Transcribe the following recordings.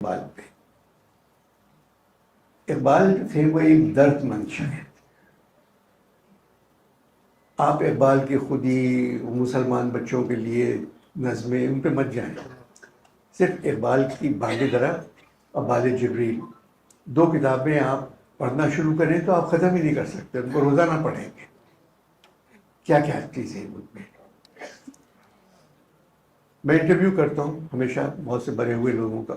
اقبال پہ. اقبال جو تھے وہ ایک درد مند شاعر. آپ اقبال کی خودی مسلمان بچوں کے لیے نظمیں ان پہ مت جائیں. صرف اقبال کی بال درا اور بال جبریل دو کتابیں آپ پڑھنا شروع کریں تو آپ ختم ہی نہیں کر سکتے. ان کو روزانہ پڑھیں گے. کیا کیا چیزیں ہیں ان میں. میں انٹرویو کرتا ہوں ہمیشہ بہت سے بڑے ہوئے لوگوں کا.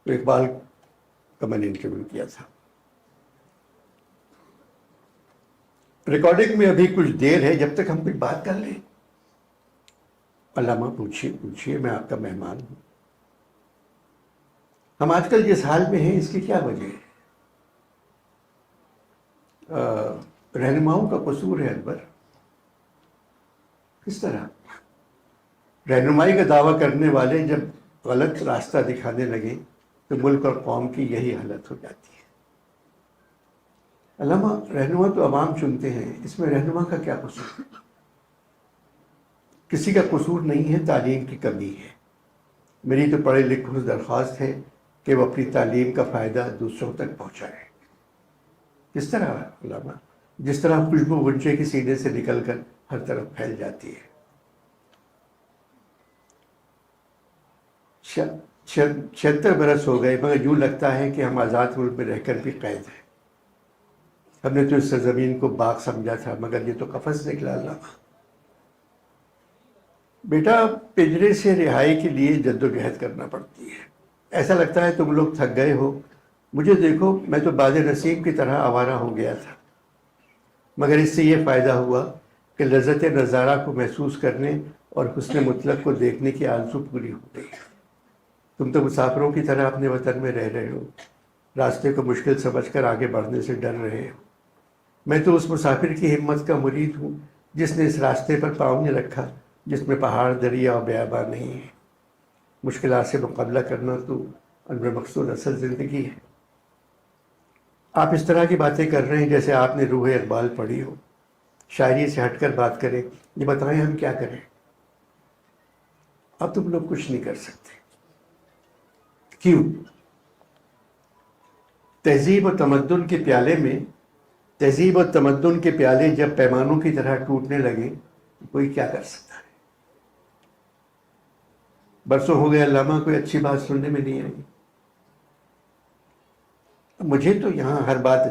تو اقبال کا میں نے انٹرویو کیا تھا. ریکارڈنگ میں ابھی کچھ دیر ہے، جب تک ہم کچھ بات کر لیں. علامہ پوچھیے، میں آپ کا مہمان ہوں. ہم آج کل جس حال میں ہیں اس کی کیا وجہ ہے؟ رہنماؤں کا قصور ہے اکبر. کس طرح رہنمائی کا دعویٰ کرنے والے جب غلط راستہ دکھانے لگے تو ملک اور قوم کی یہی حالت ہو جاتی ہے. علامہ، رہنما تو عوام چنتے ہیں، اس میں رہنما کا کیا قصور؟ کسی کا قصور نہیں ہے، تعلیم کی کمی ہے. میری تو پڑھے لکھوں سے درخواست ہے کہ وہ اپنی تعلیم کا فائدہ دوسروں تک پہنچائے. کس طرح علامہ؟ جس طرح خوشبو غنچے کے سینے سے نکل کر ہر طرف پھیل جاتی ہے. 76 برس ہو گئے مگر یوں لگتا ہے کہ ہم آزاد ملک میں رہ کر بھی قید ہیں. ہم نے تو اس سرزمین کو باغ سمجھا تھا مگر یہ تو قفس نکلا. علامہ بیٹا، پنجرے سے رہائی کے لیے جدوجہد کرنا پڑتی ہے. ایسا لگتا ہے تم لوگ تھک گئے ہو. مجھے دیکھو، میں تو باز نصیب کی طرح آوارہ ہو گیا تھا، مگر اس سے یہ فائدہ ہوا کہ لذت نظارہ کو محسوس کرنے اور حسن مطلق کو دیکھنے کی آرزو پوری ہو گئی. تم تو مسافروں کی طرح اپنے وطن میں رہ رہے ہو، راستے کو مشکل سمجھ کر آگے بڑھنے سے ڈر رہے ہو. میں تو اس مسافر کی ہمت کا مرید ہوں جس نے اس راستے پر پاؤں نہیں رکھا جس میں پہاڑ، دریا اور بیابان نہیں ہے. مشکلات سے مقابلہ کرنا تو امر مقصود اصل زندگی ہے. آپ اس طرح کی باتیں کر رہے ہیں جیسے آپ نے روح اقبال پڑھی ہو. شاعری سے ہٹ کر بات کریں. یہ بتائیں ہم کیا کریں؟ اب تم لوگ کچھ نہیں کر سکتے. کیوں؟ تہذیب و تمدن کے پیالے جب پیمانوں کی طرح ٹوٹنے لگے تو کوئی کیا کر سکتا ہے؟ برسوں ہو گئے علامہ، کوئی اچھی بات سننے میں نہیں آئی. مجھے تو یہاں ہر بات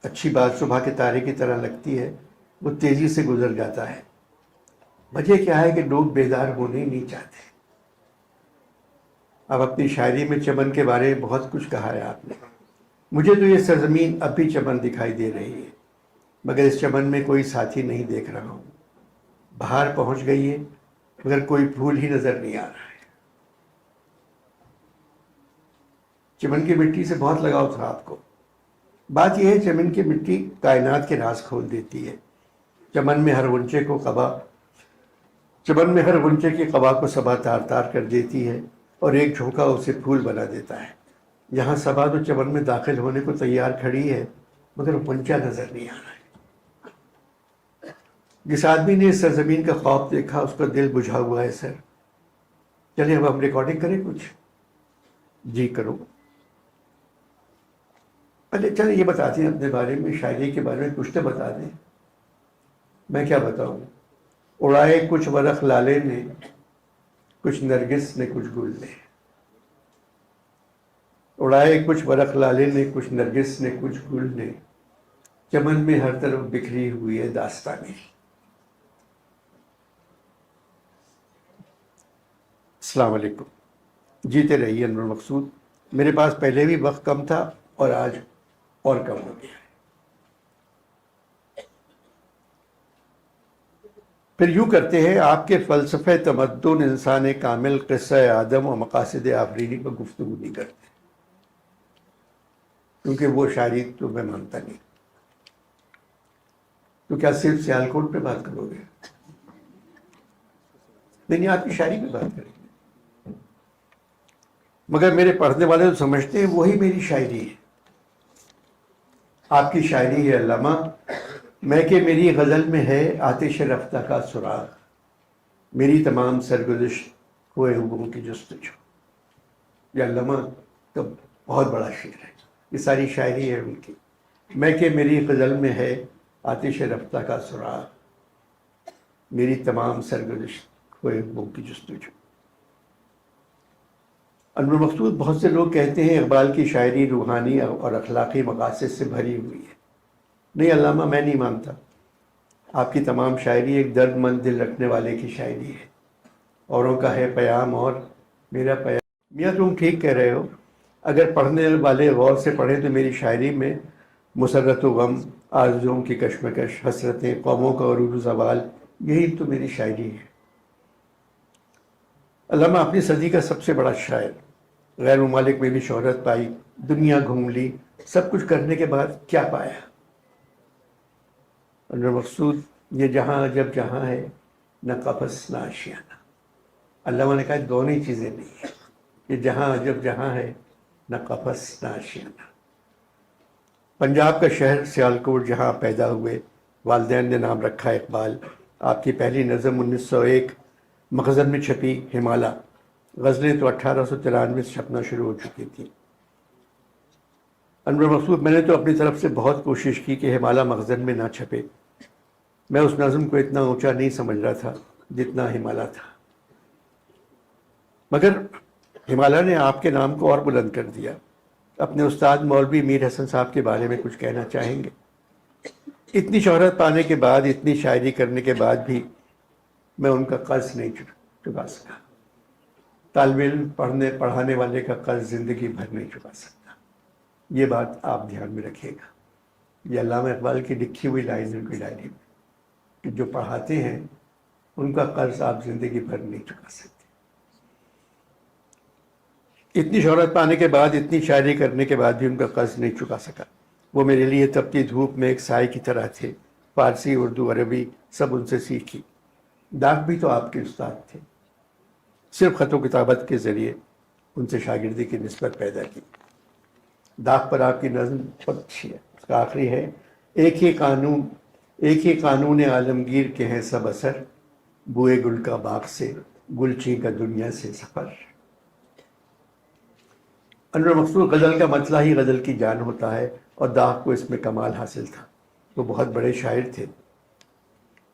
اچھی بات صبح کے تارے کی طرح لگتی ہے. وہ تیزی سے گزر جاتا ہے. وجہ کیا ہے کہ لوگ بیدار ہونے نہیں چاہتے. اب اپنی شاعری میں چمن کے بارے میں بہت کچھ کہا ہے آپ نے. مجھے تو یہ سرزمین اب بھی چمن دکھائی دے رہی ہے مگر اس چمن میں کوئی ساتھی نہیں دیکھ رہا ہوں. بہار پہنچ گئی ہے مگر کوئی پھول ہی نظر نہیں آ رہا ہے. چمن کی مٹی سے بہت لگاؤ تھا آپ کو. بات یہ ہے چمن کی مٹی کائنات کے راز کھول دیتی ہے. چمن میں ہر غنچے کی قبا کو صبا تار تار کر دیتی ہے اور ایک جھونکا اسے پھول بنا دیتا ہے. یہاں صبا تو چمن میں داخل ہونے کو تیار کھڑی ہے مگر غنچہ نظر نہیں آ رہا ہے. جس آدمی نے اس سرزمین کا خواب دیکھا اس کا دل بجھا ہوا ہے سر. چلیے اب ہم ریکارڈنگ کریں کچھ. جی کرو. پہلے چلے یہ بتاتے ہیں اپنے بارے میں، شاعری کے بارے میں کچھ تو بتا دیں. میں کیا بتاؤں؟ اڑائے کچھ ورق لالے نے، کچھ نرگس نے، کچھ گل نے. اڑائے کچھ ورق لالے نے، کچھ نرگس نے، کچھ گل نے. چمن میں ہر طرف بکھری ہوئی ہے داستانیں. السلام علیکم. جیتے رہیے انور مقصود. میرے پاس پہلے بھی وقت کم تھا اور آج اور کم ہو گیا ہے. پھر یوں کرتے ہیں، آپ کے فلسفہ تمدن انسان کامل، قصہ آدم و مقاصد آفرینی پر گفتگو نہیں کرتے کیونکہ وہ شاعری تو میں مانتا نہیں. تو کیا صرف سیالکوٹ پہ بات کرو گے؟ نہیں، آپ کی شاعری پہ بات کریں گے. مگر میرے پڑھنے والے تو سمجھتے ہیں وہی میری شاعری ہے. آپ کی شاعری ہے علامہ. میں کہ میری غزل میں ہے آتش رفتہ کا سراغ، میری تمام سرگزشت ہوئے حبوں کی جستجو. یہ علامہ تو بہت بڑا شعر ہے، یہ ساری شاعری ہے ان کی۔ میں کہ میری غزل میں ہے آتش رفتہ کا سراغ، میری تمام سرگزشت ہوئے وہ کی جستجو۔ انور مقصود، بہت سے لوگ کہتے ہیں اقبال کی شاعری روحانی اور اخلاقی مقاصد سے بھری ہوئی ہے۔ نہیں علامہ، میں نہیں مانتا۔ آپ کی تمام شاعری ایک درد مند دل رکھنے والے کی شاعری ہے۔ اوروں کا ہے پیام اور میرا پیام۔ میاں تم ٹھیک کہہ رہے ہو، اگر پڑھنے والے غور سے پڑھیں تو میری شاعری میں مسرت و غم، آرزوؤں کی کشمکش، حسرتیں، قوموں کا عروج و زوال، یہی تو میری شاعری ہے۔ علامہ اپنی صدی کا سب سے بڑا شاعر، غیر ممالک میں بھی شہرت پائی، دنیا گھوم لی، سب کچھ کرنے کے بعد کیا پایا؟ انور مقصود، یہ جہاں جب جہاں ہے، نہ قفس نہ آشیانہ۔ علامہ نے کہا دونوں ہی چیزیں نہیں ہیں، یہ جہاں جب جہاں ہے، نہ قفس نہ آشیانہ۔ پنجاب کا شہر سیالکوٹ جہاں پیدا ہوئے، والدین نے نام رکھا اقبال۔ آپ کی پہلی نظم 1901 مخزن میں چھپی، ہمالہ۔ غزلیں تو 1893 سے چھپنا شروع ہو چکی تھیں۔ انور مقصود، میں نے تو اپنی طرف سے بہت کوشش کی کہ ہمالہ مخزن میں نہ چھپے۔ میں اس نظم کو اتنا اونچا نہیں سمجھ رہا تھا جتنا ہمالہ تھا، مگر ہمالہ نے آپ کے نام کو اور بلند کر دیا۔ اپنے استاد مولوی میر حسن صاحب کے بارے میں کچھ کہنا چاہیں گے؟ اتنی شہرت پانے کے بعد، اتنی شاعری کرنے کے بعد بھی میں ان کا قرض نہیں چکا سکا۔ طالب علم پڑھانے والے کا قرض زندگی بھر نہیں چکا سکتا۔ یہ بات آپ دھیان میں رکھیے گا۔ یہ علامہ اقبال کی لکھی ہوئی لائن ان کی ڈائری میں کہ جو پڑھاتے ہیں ان کا قرض آپ زندگی بھر نہیں چکا سکتے۔ اتنی شہرت پانے کے بعد، اتنی شاعری کرنے کے بعد بھی ان کا قرض نہیں چکا سکا۔ وہ میرے لیے تپتی دھوپ میں ایک سائے کی طرح تھے۔ فارسی، اردو، عربی سب ان سے سیکھی۔ ڈاک بھی تو آپ کے استاد تھے۔ صرف خط و کتابت کے ذریعے ان سے شاگردی کی نسبت پیدا کی۔ ڈاک پر آپ کی نظم بہت اچھی ہے۔ اس کا آخری ہے، ایک ہی قانون عالمگیر کے ہیں سب اثر، بوئے گل کا باغ سے، گلچین کا دنیا سے سفر۔ انور مقصود، غزل کا مسئلہ ہی غزل کی جان ہوتا ہے، اور داغ کو اس میں کمال حاصل تھا۔ وہ بہت بڑے شاعر تھے۔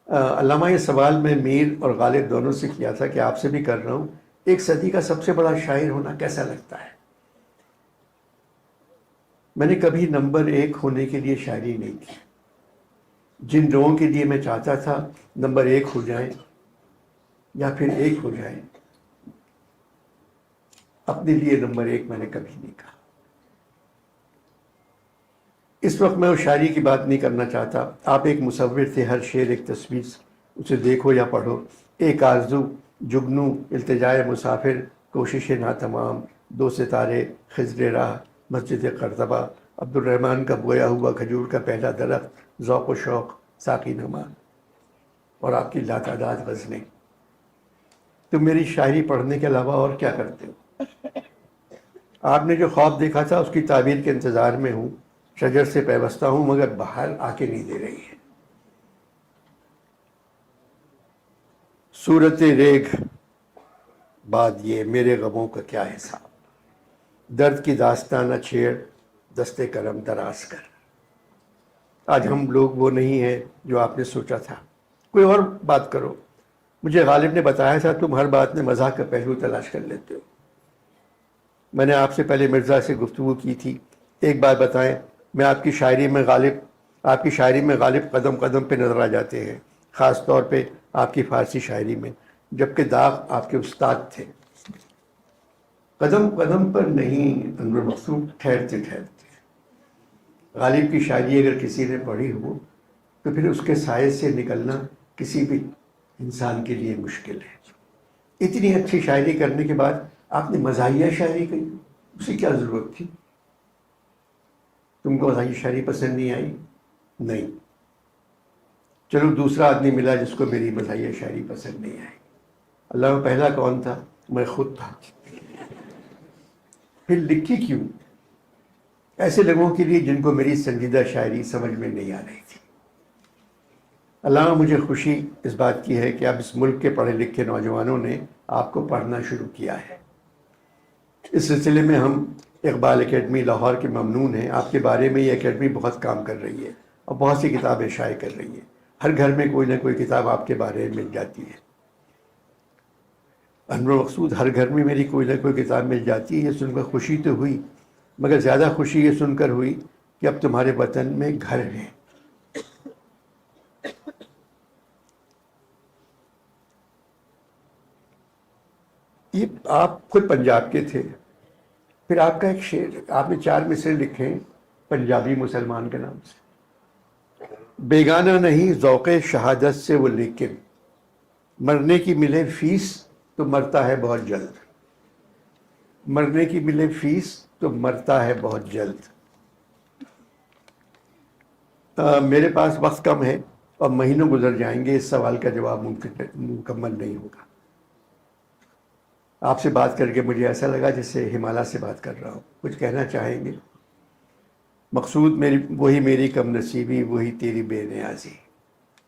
علامہ، یہ سوال میں میر اور غالب دونوں سے کیا تھا کہ آپ سے بھی کر رہا ہوں، ایک صدی کا سب سے بڑا شاعر ہونا کیسا لگتا ہے؟ میں نے کبھی نمبر 1 ہونے کے لیے شاعری نہیں کی۔ جن لوگوں کے لیے میں چاہتا تھا نمبر 1 ہو جائیں یا پھر 1 ہو جائیں، اپنے لیے نمبر 1 میں نے کبھی نہیں کہا۔ اس وقت میں اس شاعری کی بات نہیں کرنا چاہتا۔ آپ ایک مصور تھے، ہر شعر ایک تصویر، اسے دیکھو یا پڑھو۔ ایک آرزو، جگنو، التجائے مسافر، کوشش ناتمام، 2 ستارے، خضر راہ، مسجد قرطبہ، عبد الرحمن کا بویا ہوا کھجور کا پہلا درخت، ذوق و شوق، ساقی نما، اور آپ کی لاتعداد غزلیں۔ تم میری شاعری پڑھنے کے علاوہ اور کیا کرتے ہو؟ آپ نے جو خواب دیکھا تھا اس کی تعبیر کے انتظار میں ہوں، شجر سے پیوستہ ہوں، مگر باہر آ کے نہیں دے رہی ہے۔ صورت ریگ بعد یہ میرے غموں کا کیا حساب، درد کی داستان نہ چھیڑ، دستے کرم دراز کر۔ آج ہم لوگ وہ نہیں ہیں جو آپ نے سوچا تھا، کوئی اور بات کرو۔ مجھے غالب نے بتایا تھا تم ہر بات میں مزاح کا پہلو تلاش کر لیتے ہو۔ میں نے آپ سے پہلے مرزا سے گفتگو کی تھی۔ ایک بات بتائیں، میں آپ کی شاعری میں غالب قدم قدم پہ نظر آ جاتے ہیں، خاص طور پہ آپ کی فارسی شاعری میں، جبکہ داغ آپ کے استاد تھے۔ قدم قدم پر نہیں انور مقصود، ٹھہرتے ٹھہرتے۔ غالب کی شاعری اگر کسی نے پڑھی ہو تو پھر اس کے سائے سے نکلنا کسی بھی انسان کے لیے مشکل ہے۔ اتنی اچھی شاعری کرنے کے بعد آپ نے مزاحیہ شاعری کی، اسی کیا ضرورت تھی؟ تم کو مزاحیہ شاعری پسند نہیں آئی؟ نہیں، چلو دوسرا آدمی ملا جس کو میری مزاحیہ شاعری پسند نہیں آئی۔ اللہ میں پہلا کون تھا؟ میں خود تھا۔ پھر لکھی کیوں؟ ایسے لوگوں کے لیے جن کو میری سنجیدہ شاعری سمجھ میں نہیں آ رہی تھی۔ علامہ، مجھے خوشی اس بات کی ہے کہ اب اس ملک کے پڑھے لکھے نوجوانوں نے آپ کو پڑھنا شروع کیا ہے۔ اس سلسلے میں ہم اقبال اکیڈمی لاہور کے ممنون ہیں. آپ کے بارے میں یہ اکیڈمی بہت کام کر رہی ہے اور بہت سی کتابیں شائع کر رہی ہے. ہر گھر میں کوئی نہ کوئی کتاب آپ کے بارے میں مل جاتی ہے. انور مقصود، ہر گھر میں میری کوئی نہ کوئی کتاب مل جاتی ہے. یہ سن کر خوشی تو ہوئی، مگر زیادہ خوشی یہ سن کر ہوئی کہ اب تمہارے وطن میں گھر ہیں. یہ آپ خود پنجاب کے تھے، پھر آپ کا ایک شعر، آپ نے 4 مصرے لکھے ہیں پنجابی مسلمان کے نام سے. بیگانہ نہیں ذوق شہادت سے وہ، لیکن مرنے کی ملے فیس تو مرتا ہے بہت جلد. مرنے کی ملے فیس تو مرتا ہے بہت جلد. میرے پاس وقت کم ہے اور مہینوں گزر جائیں گے، اس سوال کا جواب مکمل نہیں ہوگا. آپ سے بات کر کے مجھے ایسا لگا جیسے ہمالیہ سے بات کر رہا ہوں. کچھ کہنا چاہیں گے؟ مقصود وہی میری کم نصیبی، وہی تیری بے نیازی،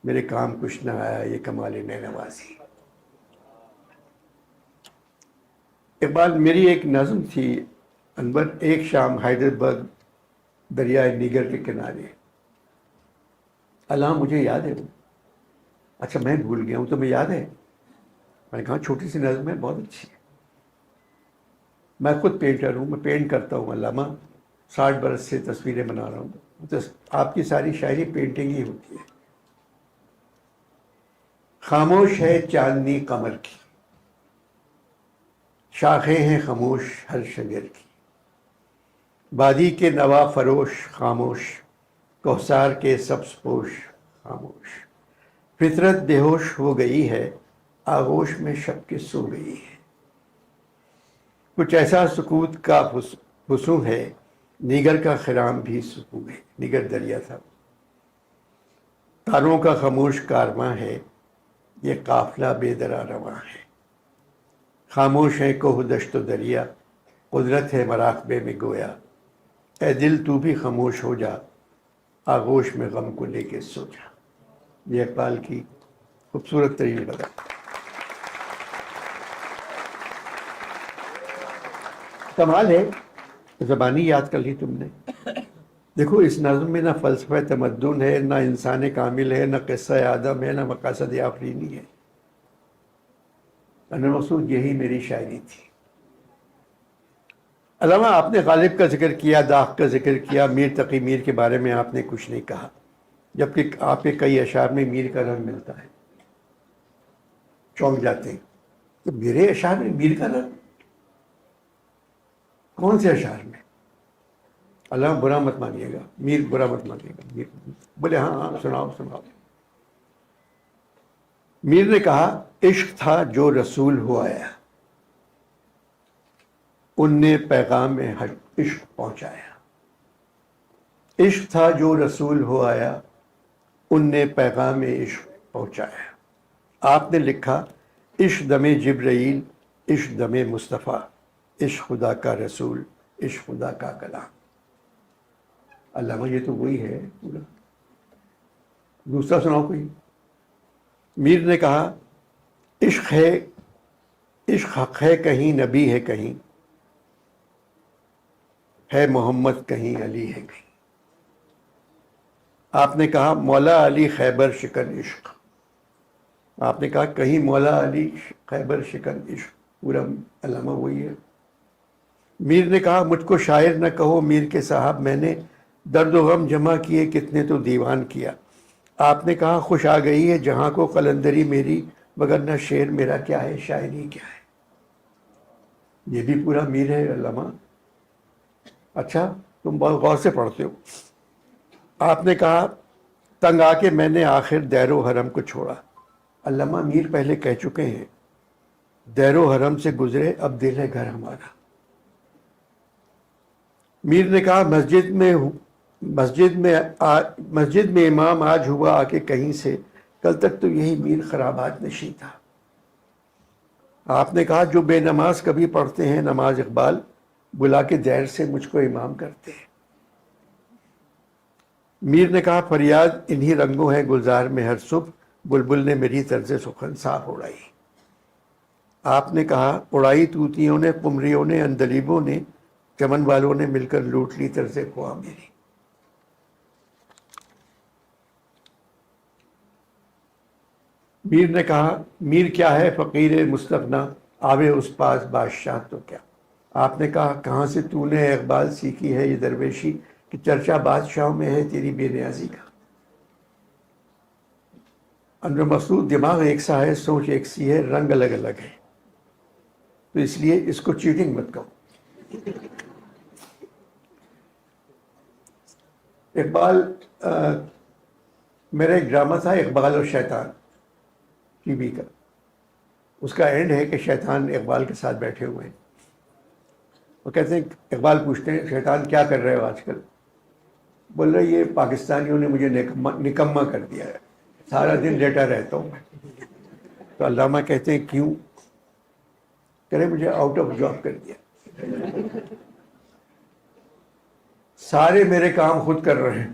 میرے کام کچھ نہ آیا یہ کمال نے نوازی. اقبال، میری ایک نظم تھی انور. ایک شام حیدرآباد دریائے نیگر کے کنارے. اللہ مجھے یاد ہے وہ. اچھا میں بھول گیا ہوں، تمہیں یاد ہے؟ میں نے کہا چھوٹی سی نظم ہے، بہت اچھی ہے. میں خود پینٹر ہوں، میں پینٹ کرتا ہوں علامہ. 60 برس سے تصویریں بنا رہا ہوں. تو آپ کی ساری شاعری پینٹنگ ہی ہوتی ہے. خاموش ہے چاندنی قمر کی، شاخیں ہیں خاموش ہر شجر کی. وادی کے نوا فروش خاموش، کوثر کے سبز پوش خاموش. فطرت بے ہوش ہو گئی ہے، آغوش میں شب کے سو گئی ہے. کچھ ایسا سکوت کا حسن ہے، نیگر کا خرام بھی سکون ہے. نیگر دریا تھا. تاروں کا خاموش کارواں ہے، یہ قافلہ بے درا رواں ہے. خاموش ہے کوہ دشت و دریا، قدرت ہے مراقبے میں گویا. اے دل تو بھی خاموش ہو جا، آغوش میں غم کو لے کے سو جا. یہ اقبال کی خوبصورت ترین غزل. کمال ہے، زبانی یاد کر لی تم نے. دیکھو اس نظم میں نہ فلسفہ تمدن ہے، نہ انسان کامل ہے، نہ قصہ آدم ہے، نہ مقاصد آفرینی ہے. انور مقصود، یہی میری شاعری تھی. علامہ آپ نے غالب کا ذکر کیا، داغ کا ذکر کیا، میر تقی میر کے بارے میں آپ نے کچھ نہیں کہا، جبکہ آپ کے کئی اشعار میں میر کا رنگ ملتا ہے. چونک جاتے ہیں تو میرے اشعار میں میر کا رنگ؟ کون سے اشعار میں؟ علامہ برا مت مانیے گا، میر برا مت مانیے گا. میر بولے ہاں ہاں سناؤ سناؤ. میر نے کہا عشق تھا جو رسول ہو آیا، ان نے پیغام عشق پہنچایا. عشق تھا جو رسول ہو آیا، ان نے پیغام عشق پہنچایا. آپ نے لکھا عشق دم جبرائیل، عشق دم مصطفیٰ، عشق خدا کا رسول، عشق خدا کا کلام. علامہ یہ تو وہی ہے پورا. دوسرا سناؤ کوئی. میر نے کہا عشق ہے، عشق حق ہے کہیں، نبی ہے کہیں، ہے محمد کہیں، علی ہے کہیں. آپ نے کہا مولا علی خیبر شکن عشق. آپ نے کہا کہیں مولا علی خیبر شکن عشق. پورا علامہ وہی ہے. میر نے کہا مجھ کو شاعر نہ کہو میر کے صاحب، میں نے درد و غم جمع کیے کتنے تو دیوان کیا. آپ نے کہا خوش آ گئی ہے جہاں کو قلندری میری، وگرنہ شعر میرا کیا ہے، شاعری کیا ہے. یہ بھی پورا میر ہے علامہ. اچھا تم بہت غور سے پڑھتے ہو. آپ نے کہا تنگ آ کے میں نے آخر دیر و حرم کو چھوڑا. علامہ میر پہلے کہہ چکے ہیں دیر و حرم سے گزرے اب دل ہے گھر ہمارا. میر نے کہا مسجد میں امام آج ہوا آ کے کہیں سے، کل تک تو یہی میر خرابات نشیں تھا. آپ نے کہا جو بے نماز کبھی پڑھتے ہیں نماز اقبال، بلا کے دیر سے مجھ کو امام کرتے ہیں. میر نے کہا فریاد انہی رنگوں ہے گلزار میں ہر صبح، بلبل نے میری طرز سخن صاف اڑائی. آپ نے کہا اڑائی طوطیوں نے، قمریوں نے، اندلیبوں نے، چمن والوں نے مل کر لوٹ لی طرز خواہ میری۔ میر نے کہا میر کیا ہے فقیر مستغنا، آوے اس پاس بادشاہ تو کیا۔ آپ نے کہا کہاں سے تو نے اقبال سیکھی ہے یہ درویشی، کہ چرچا بادشاہوں میں ہے تیری بے نیازی کا۔ انور مسعود دماغ ایک سا ہے، سوچ ایک سی ہے، رنگ الگ الگ ہے، تو اس لیے اس کو چیٹنگ مت کہو۔ اقبال میرا ایک ڈرامہ تھا اقبال اور شیطان ٹی وی کا، اس کا اینڈ ہے کہ شیطان اقبال کے ساتھ بیٹھے ہوئے ہیں، وہ کہتے ہیں اقبال پوچھتے ہیں شیطان کیا کر رہے ہو آج کل؟ بول رہے یہ پاکستانیوں نے مجھے نکما کر دیا ہے، سارا دن لیٹا رہتا ہوں میں۔ تو علامہ کہتے ہیں کیوں؟ کہہ رہے مجھے آؤٹ آف جاب کر دیا، سارے میرے کام خود کر رہے ہیں،